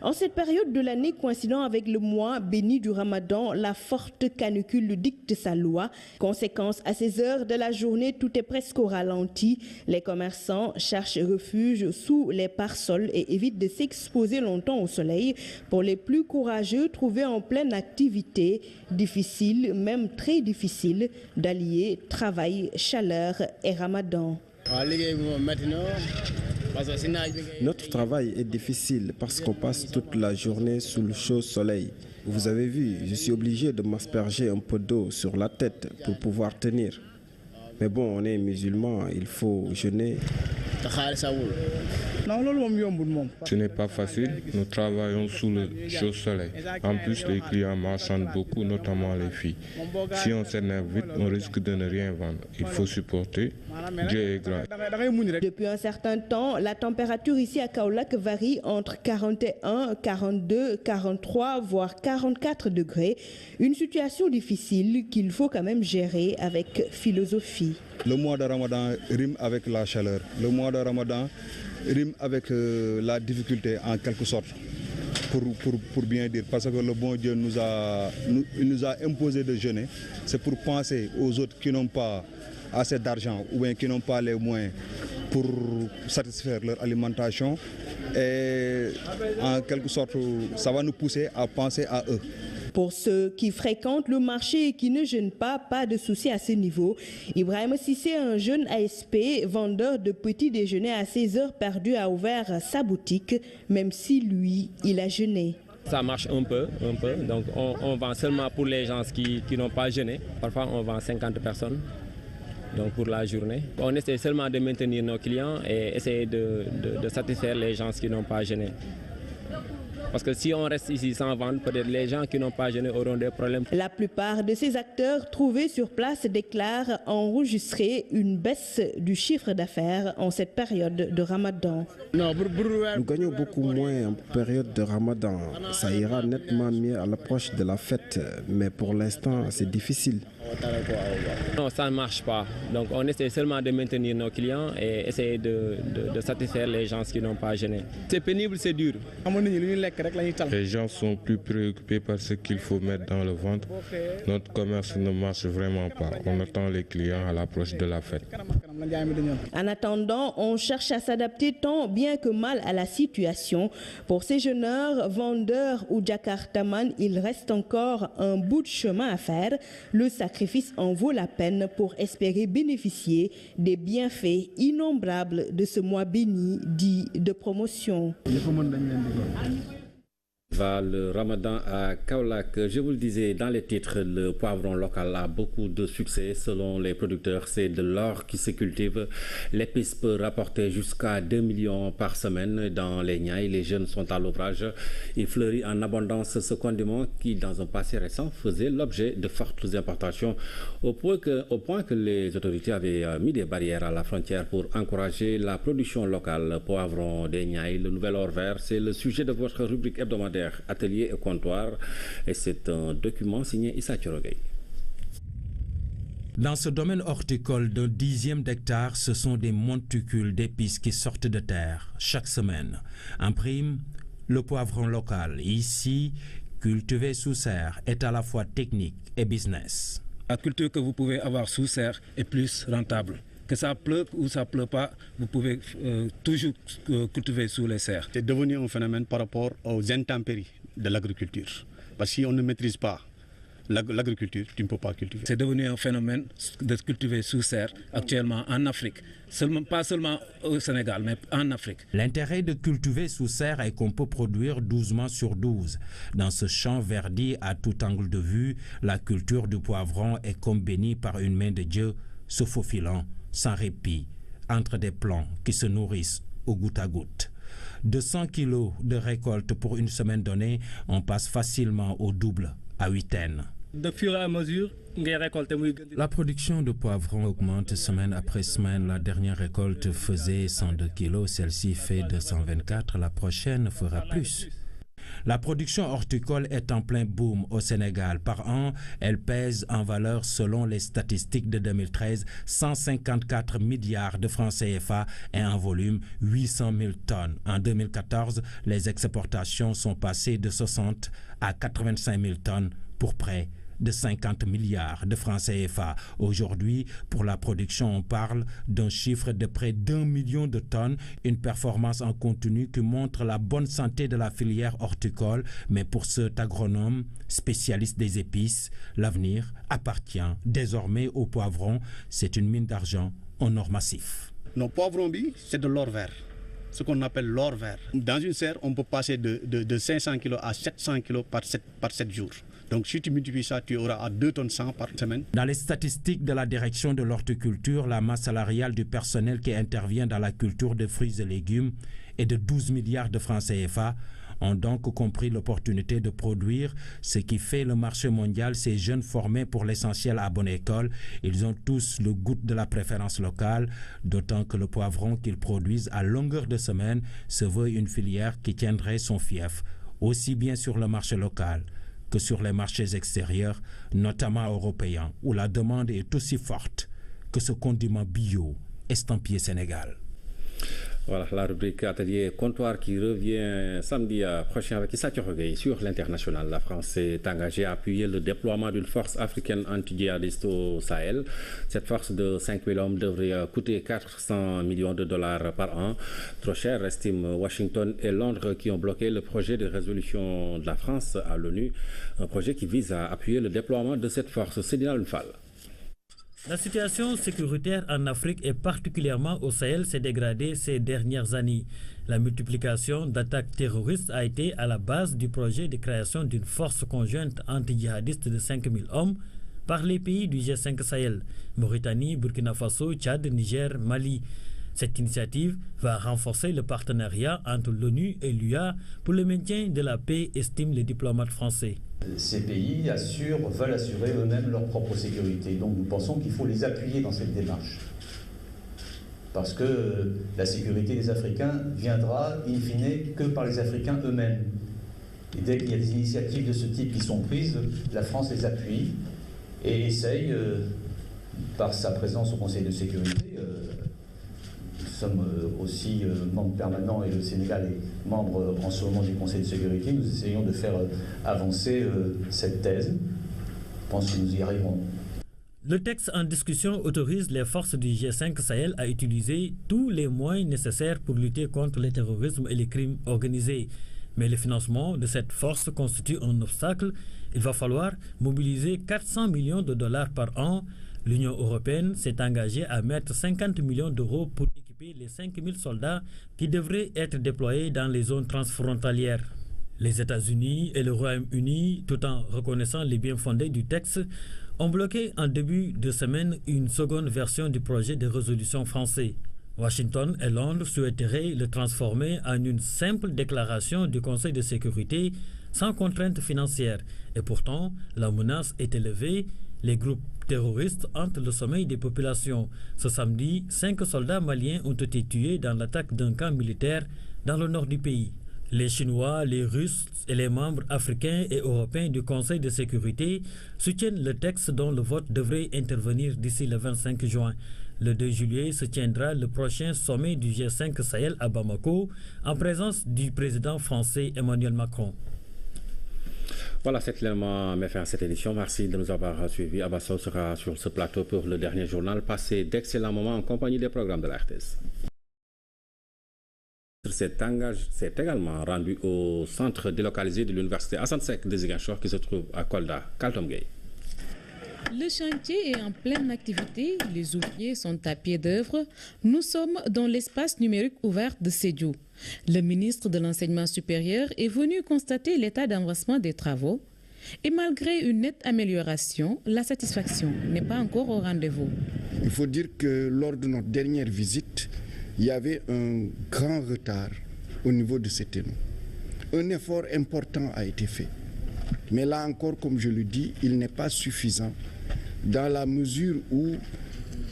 S6: En cette période de l'année coïncidant avec le mois béni du Ramadan, la forte canicule dicte sa loi. Conséquence, à ces heures de la journée, tout est presque au ralenti. Les commerçants cherchent refuge sous les pare-sols et évitent de s'exposer longtemps au soleil. Pour les plus courageux, trouvés en pleine activité, difficile, même très difficile, d'allier travail, chaleur et Ramadan.
S7: Notre travail est difficile parce qu'on passe toute la journée sous le chaud soleil. Vous avez vu, je suis obligé de m'asperger un peu d'eau sur la tête pour pouvoir tenir. Mais bon, on est musulmans, il faut jeûner.
S8: Ce n'est pas facile, nous travaillons sous le chaud soleil. En plus, les clients marchandent beaucoup, notamment les filles. Si on s'énerve vite, on risque de ne rien vendre. Il faut supporter. Dieu est grand.
S6: Depuis un certain temps, la température ici à Kaolack varie entre 41, 42, 43, voire 44 degrés. Une situation difficile qu'il faut quand même gérer avec philosophie.
S10: Le mois de Ramadan rime avec la chaleur. Le mois de Ramadan rime avec la difficulté en quelque sorte, pour bien dire. Parce que le bon Dieu nous a imposé de jeûner. C'est pour penser aux autres qui n'ont pas assez d'argent ou bien qui n'ont pas les moyens pour satisfaire leur alimentation. Et en quelque sorte, ça va nous pousser à penser à eux.
S6: Pour ceux qui fréquentent le marché et qui ne jeûnent pas de souci à ce niveau. Ibrahim Sissé, un jeune ASP, vendeur de petits déjeuners à 16 heures perdues, a ouvert sa boutique, même si lui, il a jeûné.
S11: Ça marche un peu. Donc on vend seulement pour les gens qui n'ont pas jeûné. Parfois on vend 50 personnes. Donc pour la journée. On essaie seulement de maintenir nos clients et essayer de satisfaire les gens qui n'ont pas jeûné. Parce que si on reste ici sans vendre, peut-être les gens qui n'ont pas jeûné auront des problèmes.
S6: La plupart de ces acteurs trouvés sur place déclarent enregistrer une baisse du chiffre d'affaires en cette période de Ramadan.
S7: Nous gagnons beaucoup moins en période de Ramadan. Ça ira nettement mieux à l'approche de la fête, mais pour l'instant, c'est difficile.
S11: Non, ça ne marche pas. Donc on essaie seulement de maintenir nos clients et essayer de satisfaire les gens qui n'ont pas jeûné. C'est pénible, c'est dur.
S8: Les gens sont plus préoccupés par ce qu'il faut mettre dans le ventre. Notre commerce ne marche vraiment pas. On attend les clients à l'approche de la fête.
S6: En attendant, on cherche à s'adapter tant bien que mal à la situation. Pour ces jeûneurs, vendeurs ou jakartaman, il reste encore un bout de chemin à faire. Le sacrifice en vaut la peine pour espérer bénéficier des bienfaits innombrables de ce mois béni dit de promotion.
S1: Le Ramadan à Kaolack. Je vous le disais dans les titres, le poivron local a beaucoup de succès. Selon les producteurs, c'est de l'or qui se cultive. L'épice peut rapporter jusqu'à 2 millions par semaine dans les Niayes. Les jeunes sont à l'ouvrage. Il fleurit en abondance ce condiment qui, dans un passé récent, faisait l'objet de fortes importations au point que les autorités avaient mis des barrières à la frontière pour encourager la production locale. Le poivron des Niayes, le nouvel or vert, c'est le sujet de votre rubrique hebdomadaire Atelier et comptoir, et c'est un document signé Issa Thiorogay.
S12: Dans ce domaine horticole d'un 10e d'hectare, ce sont des monticules d'épices qui sortent de terre chaque semaine. En prime, le poivron local, ici cultivé sous serre, est à la fois technique et business.
S13: La culture que vous pouvez avoir sous serre est plus rentable. Que ça pleut ou ça pleut pas, vous pouvez toujours cultiver sous les serres.
S10: C'est devenu un phénomène par rapport aux intempéries de l'agriculture. Parce que si on ne maîtrise pas l'agriculture, tu ne peux pas cultiver.
S13: C'est devenu un phénomène de cultiver sous serre actuellement en Afrique. Pas seulement au Sénégal, mais en Afrique.
S12: L'intérêt de cultiver sous serre est qu'on peut produire 12 mois sur 12. Dans ce champ verdi à tout angle de vue, la culture du poivron est comme bénie par une main de Dieu, se faufilant sans répit, entre des plants qui se nourrissent au goutte à goutte. De 100 kilos de récolte pour une semaine donnée, on passe facilement au double, à 8 tonnes.
S13: De fur et à mesure,
S12: la production de poivrons augmente semaine après semaine. La dernière récolte faisait 102 kilos, celle-ci fait 224, la prochaine fera plus. La production horticole est en plein boom au Sénégal. Par an, elle pèse en valeur, selon les statistiques de 2013, 154 milliards de francs CFA et en volume 800 000 tonnes. En 2014, les exportations sont passées de 60 à 85 000 tonnes pour près de 50 milliards de francs CFA. Aujourd'hui, pour la production, on parle d'un chiffre de près d'1 million de tonnes, une performance en continu qui montre la bonne santé de la filière horticole. Mais pour cet agronome spécialiste des épices, l'avenir appartient désormais au poivron. C'est une mine d'argent en or massif.
S10: Nos poivrons, c'est de l'or vert.
S9: ce qu'on appelle l'or vert. Dans une serre, on peut passer de 500 kg à 700 kg par 7 jours. Donc si tu multiplies ça, tu auras à 2 tonnes 100 par semaine.
S12: Dans les statistiques de la direction de l'horticulture, la masse salariale du personnel qui intervient dans la culture de fruits et légumes est de 12 milliards de francs CFA, ont donc compris l'opportunité de produire ce qui fait le marché mondial. Ces jeunes formés pour l'essentiel à bonne école, ils ont tous le goût de la préférence locale, d'autant que le poivron qu'ils produisent à longueur de semaine se veut une filière qui tiendrait son fief, aussi bien sur le marché local que sur les marchés extérieurs, notamment européens, où la demande est aussi forte que ce condiment bio estampillé Sénégal.
S1: Voilà la rubrique Atelier Comptoir qui revient samedi prochain avec Issa Thiorogay sur l'international. La France s'est engagée à appuyer le déploiement d'une force africaine anti-djihadiste au Sahel. Cette force de 5 000 hommes devrait coûter 400 millions de dollars par an. Trop cher, estiment Washington et Londres qui ont bloqué le projet de résolution de la France à l'ONU. Un projet qui vise à appuyer le déploiement de cette force. Sédina Lunfal.
S5: La situation sécuritaire en Afrique et particulièrement au Sahel s'est dégradée ces dernières années. La multiplication d'attaques terroristes a été à la base du projet de création d'une force conjointe anti-djihadiste de 5 000 hommes par les pays du G5 Sahel, Mauritanie, Burkina Faso, Tchad, Niger, Mali. Cette initiative va renforcer le partenariat entre l'ONU et l'UA pour le maintien de la paix, estiment les diplomates français.
S14: Ces pays veulent assurer eux-mêmes leur propre sécurité. Donc nous pensons qu'il faut les appuyer dans cette démarche. Parce que la sécurité des Africains viendra in fine que par les Africains eux-mêmes. Et dès qu'il y a des initiatives de ce type qui sont prises, la France les appuie et essaye, par sa présence au Conseil de sécurité, nous sommes aussi membres permanents et le Sénégal est membre en ce moment du Conseil de sécurité. Nous essayons de faire avancer cette thèse. Je pense que nous y arriverons.
S5: Le texte en discussion autorise les forces du G5 Sahel à utiliser tous les moyens nécessaires pour lutter contre le terrorisme et les crimes organisés. Mais le financement de cette force constitue un obstacle. Il va falloir mobiliser 400 millions de dollars par an. L'Union européenne s'est engagée à mettre 50 millions d'euros pour équiper les 5 000 soldats qui devraient être déployés dans les zones transfrontalières. Les États-Unis et le Royaume-Uni, tout en reconnaissant les biens fondés du texte, ont bloqué en début de semaine une seconde version du projet de résolution français. Washington et Londres souhaiteraient le transformer en une simple déclaration du Conseil de sécurité sans contrainte financière. Et pourtant, la menace est élevée. Les groupes terroristes hantent le sommeil des populations. Ce samedi, 5 soldats maliens ont été tués dans l'attaque d'un camp militaire dans le nord du pays. Les Chinois, les Russes et les membres africains et européens du Conseil de sécurité soutiennent le texte dont le vote devrait intervenir d'ici le 25 juin. Le 2 juillet se tiendra le prochain sommet du G5 Sahel à Bamako en présence du président français Emmanuel Macron.
S1: Voilà, c'est l'élément met fin à cette édition. Merci de nous avoir suivis. Abasso sera sur ce plateau pour le dernier journal. Passez d'excellents moments en compagnie des programmes de la RTS. C'est également rendu au centre délocalisé de l'université Assane Seck de Ziguinchor qui se trouve à Kolda. Kaltom Gueye.
S15: Le chantier est en pleine activité, les ouvriers sont à pied d'œuvre. Nous sommes dans l'espace numérique ouvert de Sédhiou. Le ministre de l'Enseignement supérieur est venu constater l'état d'avancement des travaux. Et malgré une nette amélioration, la satisfaction n'est pas encore au rendez-vous.
S16: Il faut dire que lors de notre dernière visite, il y avait un grand retard au niveau de ces ténons. Un effort important a été fait. Mais là encore, comme je le dis, il n'est pas suffisant dans la mesure où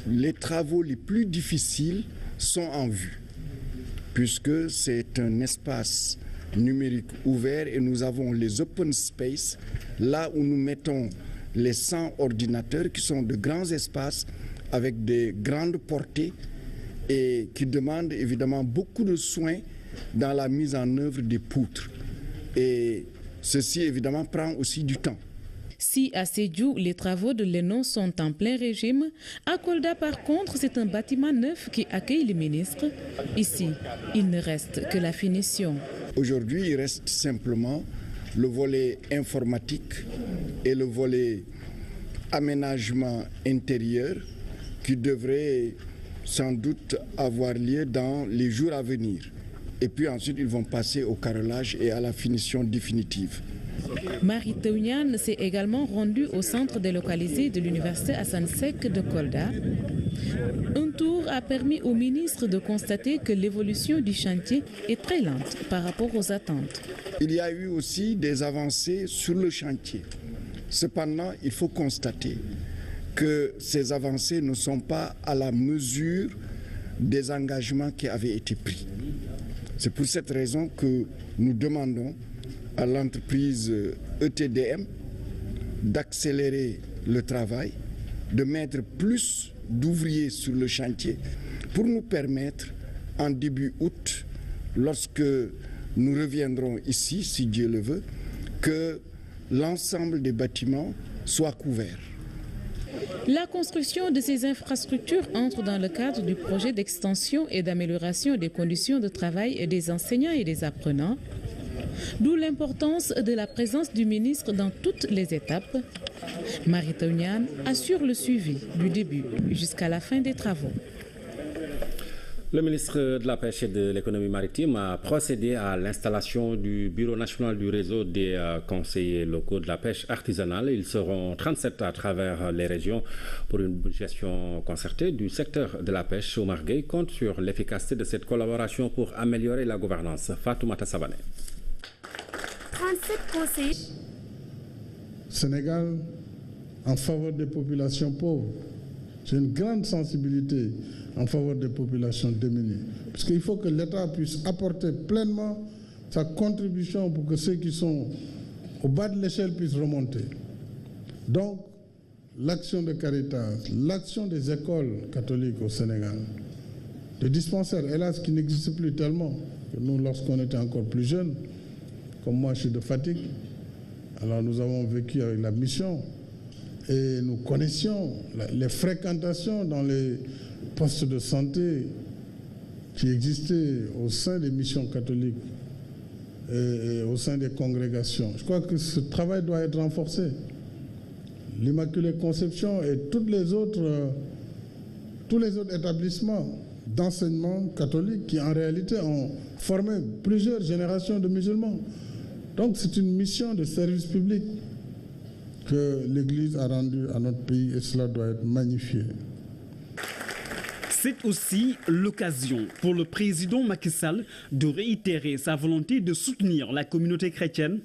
S16: les travaux les plus difficiles sont en vue, puisque c'est un espace numérique ouvert et nous avons les open space, là où nous mettons les 100 ordinateurs qui sont de grands espaces avec des grandes portées et qui demandent évidemment beaucoup de soins dans la mise en œuvre des poutres. Et ceci évidemment prend aussi du temps.
S15: Si à Sédhiou, les travaux de l'ENO sont en plein régime, à Kolda par contre, c'est un bâtiment neuf qui accueille les ministres. Ici, il ne reste que la finition.
S16: Aujourd'hui, il reste simplement le volet informatique et le volet aménagement intérieur qui devrait sans doute avoir lieu dans les jours à venir. et puis ensuite ils vont passer au carrelage et à la finition définitive.
S15: Mary Teuw Niane s'est également rendue au centre délocalisé de l'université Assane Seck de Kolda. Un tour a permis au ministre de constater que l'évolution du chantier est très lente par rapport aux attentes.
S16: Il y a eu aussi des avancées sur le chantier. Cependant, il faut constater que ces avancées ne sont pas à la mesure des engagements qui avaient été pris. C'est pour cette raison que nous demandons à l'entreprise ETDM d'accélérer le travail, de mettre plus d'ouvriers sur le chantier pour nous permettre en début août, lorsque nous reviendrons ici, si Dieu le veut, que l'ensemble des bâtiments soit couvert.
S15: La construction de ces infrastructures entre dans le cadre du projet d'extension et d'amélioration des conditions de travail des enseignants et des apprenants, d'où l'importance de la présence du ministre dans toutes les étapes. Mary Teuw Niane assure le suivi du début jusqu'à la fin des travaux.
S1: Le ministre de la Pêche et de l'Économie maritime a procédé à l'installation du Bureau national du réseau des conseillers locaux de la pêche artisanale. Ils seront 37 à travers les régions pour une gestion concertée du secteur de la pêche. Omar Gueye compte sur l'efficacité de cette collaboration pour améliorer la gouvernance. Fatoumata Savané.
S17: 37 conseillers.
S27: Sénégal en faveur des populations pauvres. J'ai une grande sensibilité en faveur des populations démunies. Parce qu'il faut que l'État puisse apporter pleinement sa contribution pour que ceux qui sont au bas de l'échelle puissent remonter. Donc, l'action de Caritas, l'action des écoles catholiques au Sénégal, des dispensaires, hélas, qui n'existent plus tellement que nous, lorsqu'on était encore plus jeunes, comme moi je suis de Fatick, alors nous avons vécu avec la mission et nous connaissions les fréquentations dans les postes de santé qui existaient au sein des missions catholiques et au sein des congrégations. Je crois que ce travail doit être renforcé. L'Immaculée Conception et tous les autres établissements d'enseignement catholique qui en réalité ont formé plusieurs générations de musulmans. Donc c'est une mission de service public que l'Église a rendue à notre pays et cela doit être magnifié.
S18: C'est aussi l'occasion pour le président Macky Sall de réitérer sa volonté de soutenir la communauté chrétienne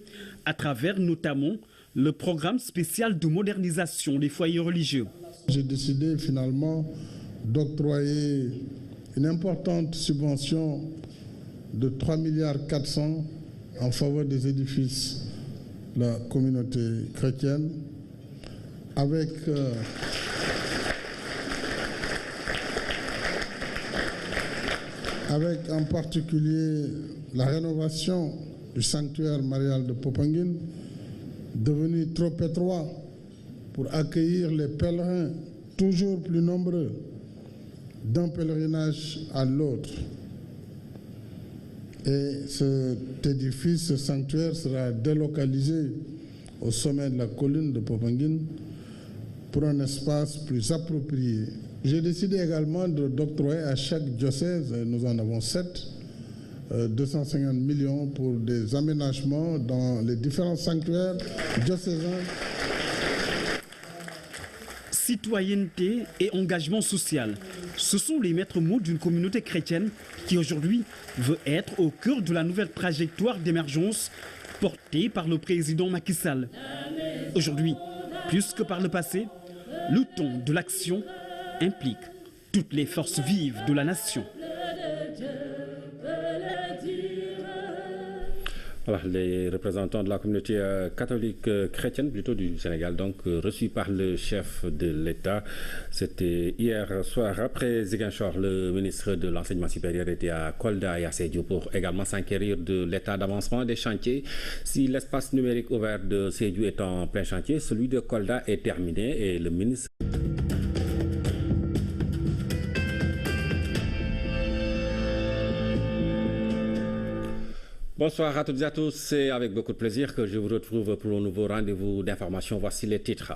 S18: à travers notamment le programme spécial de modernisation des foyers religieux.
S27: J'ai décidé finalement d'octroyer une importante subvention de 3,4 milliards en faveur des édifices de la communauté chrétienne avec en particulier la rénovation du sanctuaire marial de Popenguine, devenu trop étroit pour accueillir les pèlerins toujours plus nombreux d'un pèlerinage à l'autre. Et cet édifice, ce sanctuaire sera délocalisé au sommet de la colline de Popenguine pour un espace plus approprié. J'ai décidé également d'octroyer à chaque diocèse, nous en avons 7, 250 millions pour des aménagements dans les différents sanctuaires diocésains.
S18: Citoyenneté et engagement social, ce sont les maîtres mots d'une communauté chrétienne qui aujourd'hui veut être au cœur de la nouvelle trajectoire d'émergence portée par le président Macky Sall. Aujourd'hui, plus que par le passé, le temps de l'action implique toutes les forces vives de la nation.
S1: Voilà, les représentants de la communauté catholique chrétienne, plutôt du Sénégal, donc reçus par le chef de l'État. C'était hier soir. Après Ziguinchor, le ministre de l'Enseignement supérieur était à Kolda et à Sédhiou pour également s'enquérir de l'état d'avancement des chantiers. Si l'espace numérique ouvert de Sédhiou est en plein chantier, celui de Kolda est terminé et le ministre... Bonsoir à tous, c'est avec beaucoup de plaisir que je vous retrouve pour un nouveau rendez-vous d'information. Voici les titres.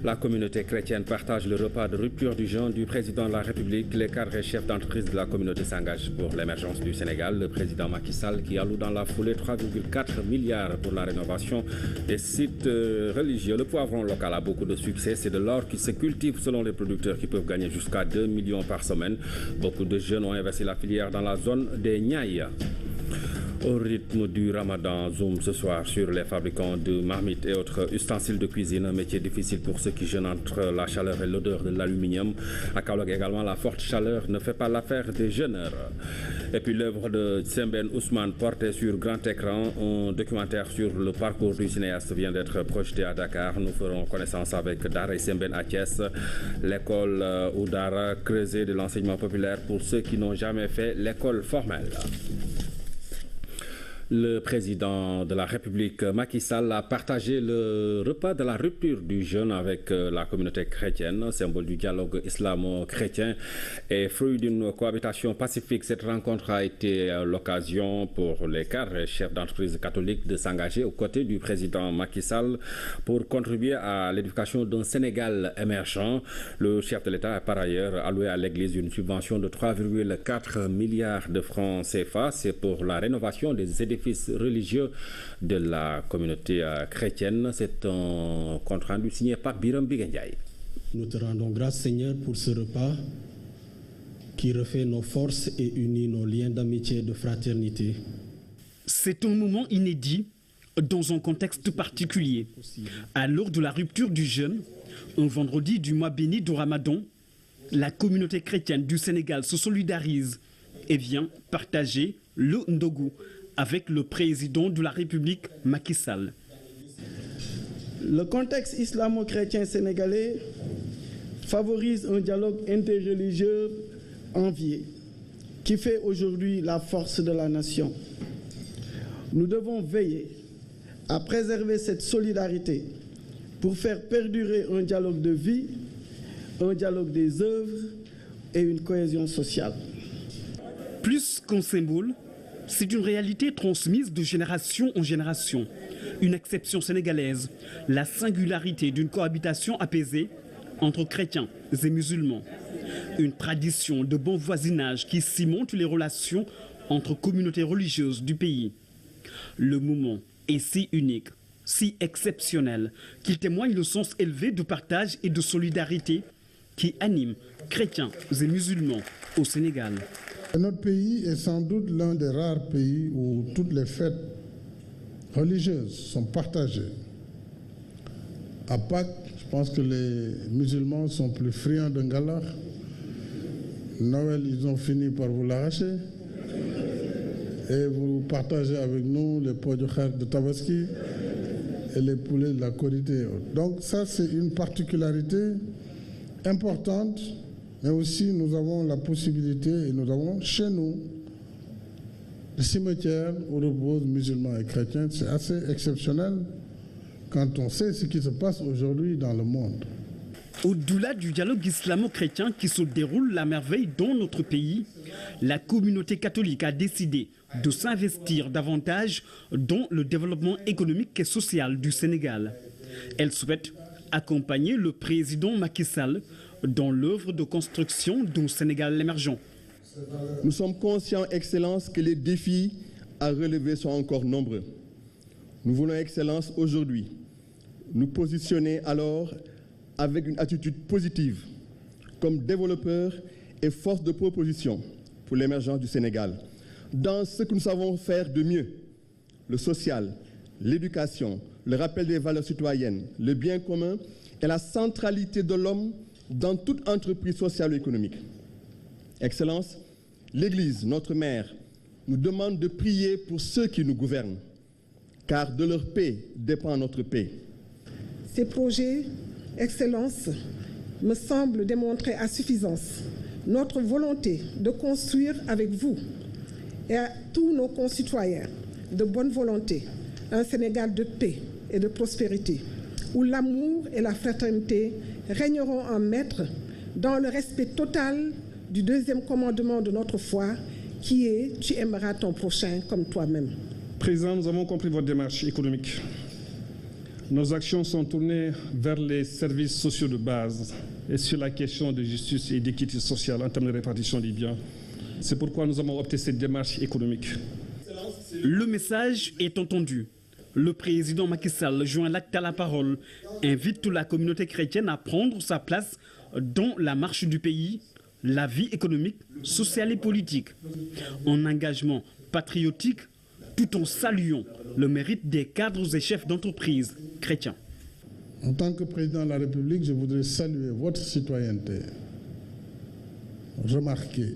S1: La communauté chrétienne partage le repas de rupture du jeûne du président de la République. Les cadres et chefs d'entreprise de la communauté s'engagent pour l'émergence du Sénégal. Le président Macky Sall qui alloue dans la foulée 3,4 milliards pour la rénovation des sites religieux. Le poivron local a beaucoup de succès. C'est de l'or qui se cultive selon les producteurs qui peuvent gagner jusqu'à 2 millions par semaine. Beaucoup de jeunes ont investi la filière dans la zone des Niayes. Au rythme du Ramadan, zoom ce soir sur les fabricants de marmites et autres ustensiles de cuisine. Un métier difficile pour ceux qui jeûnent entre la chaleur et l'odeur de l'aluminium. À Kaolack également, la forte chaleur ne fait pas l'affaire des jeûneurs. Et puis l'œuvre de Sembène Ousmane portée sur grand écran, un documentaire sur le parcours du cinéaste vient d'être projeté à Dakar. Nous ferons connaissance avec Dara et Sembène à Thiès, l'école ou Dara creusée de l'enseignement populaire pour ceux qui n'ont jamais fait l'école formelle. Le président de la République, Macky Sall, a partagé le repas de la rupture du jeûne avec la communauté chrétienne, symbole du dialogue islamo-chrétien et fruit d'une cohabitation pacifique. Cette rencontre a été l'occasion pour les cadres et chefs d'entreprise catholiques de s'engager aux côtés du président Macky Sall pour contribuer à l'éducation d'un Sénégal émergent. Le chef de l'État a par ailleurs alloué à l'Église une subvention de 3,4 milliards de francs CFA. C'est pour la rénovation des édifices religieux de la communauté chrétienne. C'est un compte rendu signé par Biram Bigandiaï.
S19: Nous te rendons grâce, Seigneur, pour ce repas qui refait nos forces et unit nos liens d'amitié et de fraternité.
S18: C'est un moment inédit dans un contexte particulier. À l'heure de la rupture du jeûne, un vendredi du mois béni du Ramadan, la communauté chrétienne du Sénégal se solidarise et vient partager le ndogu avec le président de la République, Macky Sall.
S27: Le contexte islamo-chrétien sénégalais favorise un dialogue interreligieux envié qui fait aujourd'hui la force de la nation. Nous devons veiller à préserver cette solidarité pour faire perdurer un dialogue de vie, un dialogue des œuvres et une cohésion sociale.
S18: Plus qu'un symbole, c'est une réalité transmise de génération en génération. Une exception sénégalaise, la singularité d'une cohabitation apaisée entre chrétiens et musulmans. Une tradition de bon voisinage qui cimente les relations entre communautés religieuses du pays. Le moment est si unique, si exceptionnel, qu'il témoigne le sens élevé de partage et de solidarité qui anime chrétiens et musulmans au Sénégal.
S27: Notre pays est sans doute l'un des rares pays où toutes les fêtes religieuses sont partagées. À Pâques, je pense que les musulmans sont plus friands d'un galar. Noël, ils ont fini par vous l'arracher. Et vous partagez avec nous les pots de khar de Tabaski et les poulets de la Korité. Donc ça, c'est une particularité importante. Mais aussi, nous avons la possibilité, et nous avons chez nous, le cimetière où reposent musulmans et chrétiens. C'est assez exceptionnel quand on sait ce qui se passe aujourd'hui dans le monde.
S18: Au-delà du dialogue islamo-chrétien qui se déroule à merveille dans notre pays, la communauté catholique a décidé de s'investir davantage dans le développement économique et social du Sénégal. Elle souhaite accompagner le président Macky Sall dans l'œuvre de construction d'un Sénégal émergent.
S20: Nous sommes conscients, Excellence, que les défis à relever sont encore nombreux. Nous voulons, Excellence, aujourd'hui, nous positionner alors avec une attitude positive, comme développeurs et force de proposition pour l'émergence du Sénégal, dans ce que nous savons faire de mieux, le social, l'éducation, le rappel des valeurs citoyennes, le bien commun et la centralité de l'homme dans toute entreprise sociale ou économique. Excellence, l'Église, notre mère, nous demande de prier pour ceux qui nous gouvernent, car de leur paix dépend notre paix.
S2: Ces projets, Excellence, me semblent démontrer à suffisance notre volonté de construire avec vous et à tous nos concitoyens de bonne volonté un Sénégal de paix et de prospérité, où l'amour et la fraternité régneront en maître dans le respect total du deuxième commandement de notre foi, qui est « Tu aimeras ton prochain comme toi-même ».
S27: Président, nous avons compris votre démarche économique.
S19: Nos actions sont tournées vers les services sociaux de base et sur la question de justice et d'équité sociale en termes de répartition des biens. C'est pourquoi nous avons opté cette démarche économique.
S18: Le message est entendu. Le président Macky Sall, joint l'acte à la parole, invite toute la communauté chrétienne à prendre sa place dans la marche du pays, la vie économique, sociale et politique. Un engagement patriotique tout en saluant le mérite des cadres et chefs d'entreprise chrétiens.
S27: En tant que président de la République, je voudrais saluer votre citoyenneté, remarquer,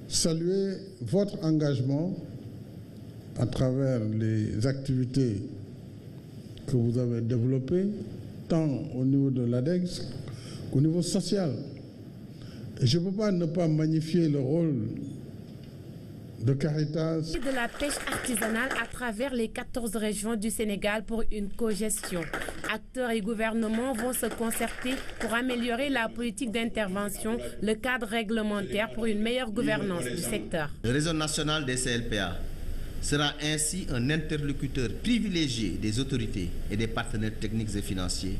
S27: saluer votre engagement à travers les activités que vous avez développées, tant au niveau de l'ADEX qu'au niveau social. Et je ne peux pas ne pas magnifier le rôle de Caritas.
S4: De la pêche artisanale à travers les 14 régions du Sénégal pour une cogestion. Acteurs et gouvernements vont se concerter pour améliorer la politique d'intervention, le cadre réglementaire pour une meilleure gouvernance du secteur.
S21: Le réseau national des CLPA sera ainsi un interlocuteur privilégié des autorités et des partenaires techniques et financiers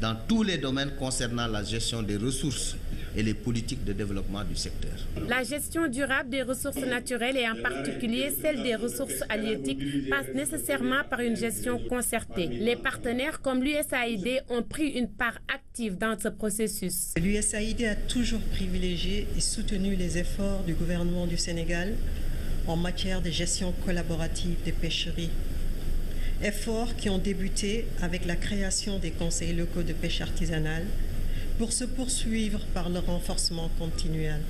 S21: dans tous les domaines concernant la gestion des ressources et les politiques de développement du secteur.
S4: La gestion durable des ressources naturelles et en particulier celle des ressources halieutiques passe nécessairement par une gestion concertée. Les partenaires comme l'USAID ont pris une part active dans ce processus.
S22: L'USAID a toujours privilégié et soutenu les efforts du gouvernement du Sénégal en matière de gestion collaborative des pêcheries. Efforts qui ont débuté avec la création des conseils locaux de pêche artisanale pour se poursuivre par le renforcement continuel.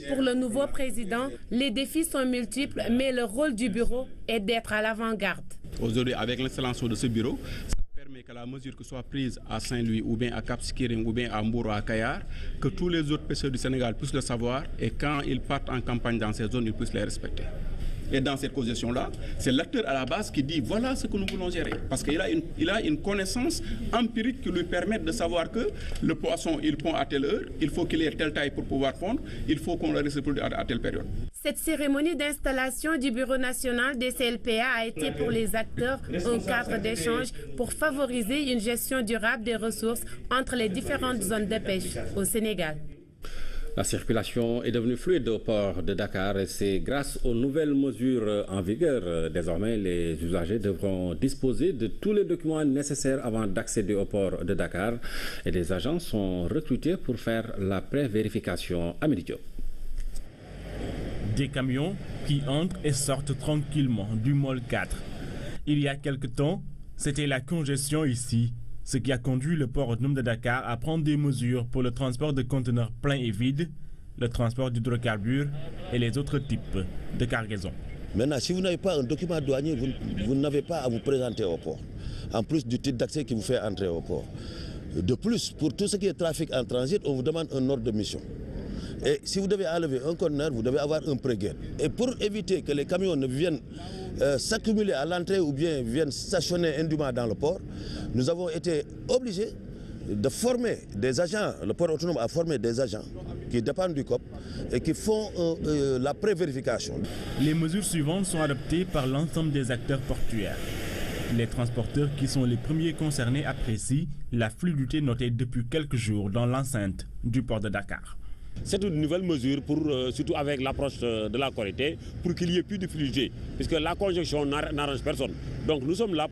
S4: Pour le nouveau président, les défis sont multiples, mais le rôle du bureau est d'être à l'avant-garde.
S23: Aujourd'hui, avec l'installation de ce bureau, ça permet que la mesure que soit prise à Saint-Louis ou bien à Cap Skirring ou bien à Mbour ou à Kayar, que tous les autres pêcheurs du Sénégal puissent le savoir et quand ils partent en campagne dans ces zones, ils puissent les respecter. Et dans cette cogestion-là, c'est l'acteur à la base qui dit voilà ce que nous voulons gérer. Parce qu'il a une connaissance empirique qui lui permet de savoir que le poisson, il pond à telle heure, il faut qu'il ait telle taille pour pouvoir pondre, il faut qu'on le reproduise à telle période.
S4: Cette cérémonie d'installation du Bureau national des CLPA a été pour les acteurs un cadre d'échange pour favoriser une gestion durable des ressources entre les différentes zones de pêche au Sénégal.
S1: La circulation est devenue fluide au port de Dakar et c'est grâce aux nouvelles mesures en vigueur. Désormais, les usagers devront disposer de tous les documents nécessaires avant d'accéder au port de Dakar et des agents sont recrutés pour faire la pré-vérification à Diop.
S24: Des camions qui entrent et sortent tranquillement du Môle 4. Il y a quelque temps, c'était la congestion ici. Ce qui a conduit le port autonome de Dakar à prendre des mesures pour le transport de conteneurs pleins et vides, le transport d'hydrocarbures et les autres types de cargaisons.
S25: Maintenant, si vous n'avez pas un document douanier, vous n'avez pas à vous présenter au port, en plus du titre d'accès qui vous fait entrer au port. De plus, pour tout ce qui est trafic en transit, on vous demande un ordre de mission. Et si vous devez enlever un conteneur, vous devez avoir un pré-guet. Et pour éviter que les camions ne viennent s'accumuler à l'entrée ou bien viennent stationner indûment dans le port, nous avons été obligés de former des agents. Le port autonome a formé des agents qui dépendent du COP et qui font la pré-vérification.
S24: Les mesures suivantes sont adoptées par l'ensemble des acteurs portuaires. Les transporteurs qui sont les premiers concernés apprécient la fluidité notée depuis quelques jours dans l'enceinte du port de Dakar.
S26: C'est une nouvelle mesure, surtout avec l'approche de la Korité, pour qu'il n'y ait plus de fluidité, puisque la conjonction n'arrange personne. Donc nous sommes là